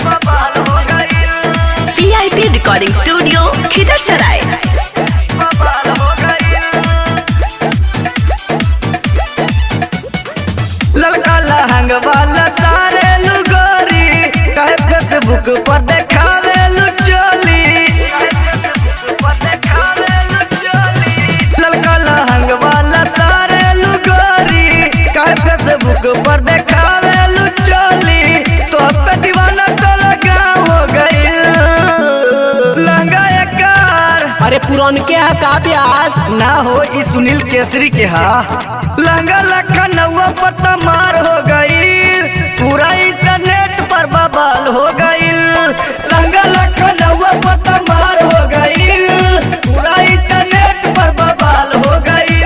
बवाल हो गई। VIP recording studio Khidarsarai. बवाल हो गई। लड़का लहंग वाला सारे लुगोरी कहे फेसबुक पर देखावे लुचोली। लड़का लहंग वाला सारे लुगोरी कहे फेसबुक पर देखावे लुचोली। तो पे दीवाना तो लगा हो गई लहंगा एकार। अरे पुरान के है का प्यास ना हो ई सुनील केसरी के हा। लहंगा लखनऊ पर तमार हो गई पूरा इंटरनेट पर बवाल हो गई। लहंगा लखनऊ पर तमार हो गई पूरा इंटरनेट पर बवाल हो गई।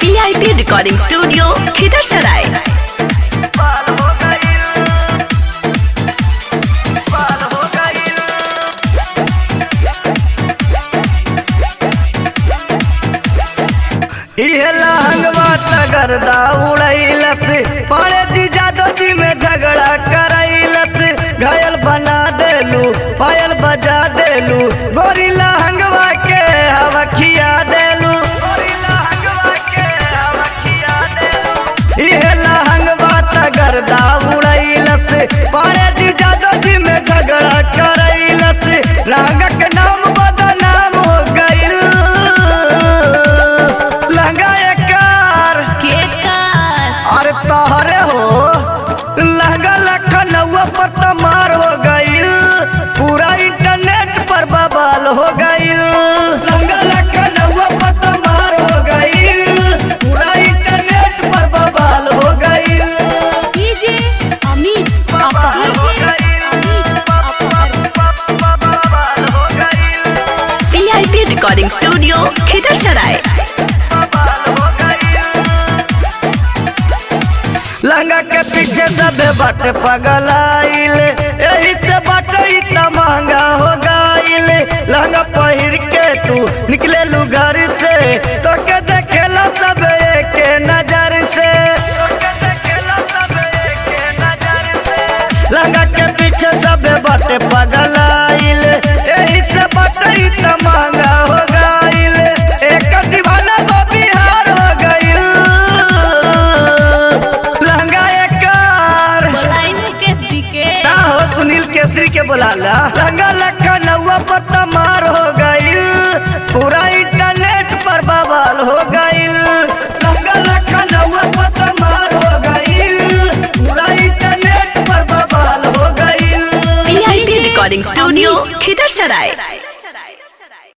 VIP recording studio Khidarsarai. लहंगवा तगरदा उड़ैलस पारे जी जादो जी में झगड़ा करैलस। घायल बना देलू पायल बजा देलू गोरी लहंगवा के हवा खिया देलू। इहे लहंगवा तगरदा उड़ैलस पारे जी जादो जी में झगड़ा करैलस। लहंगा के नाम बदनाम हो गइल लहंगा एकार। अरे तहरे हो लहंगा लखनऊ पर तमार हो गई पूरा इंटरनेट पर बवाल हो गई। लहंगा लखनऊ पर तमार हो गई पूरा इंटरनेट पर बवाल हो गई। VIP recording studio Khidarsarai. Lehenga के पीछे सब बट पगलाइल यही से बट इतना महंगा हो गईल। लहंगा पहिर के तू निकले लू घर से तो के देखेला सब एक नजर से। लहंगा के पीछे सब बट पगलाइल यही से बट इतना महंगा हो गईल। एक दीवाना बिहार हो गईल हो सुनील केसरी के बुलाला। लहंगा लखनऊ पर तमार हो गई पूरा इंटरनेट पर बवाल हो गई। लहंगा लखनऊ पर तमार हो गई पूरा इंटरनेट पर बवाल हो गई। VIP recording studio Khidarsarai.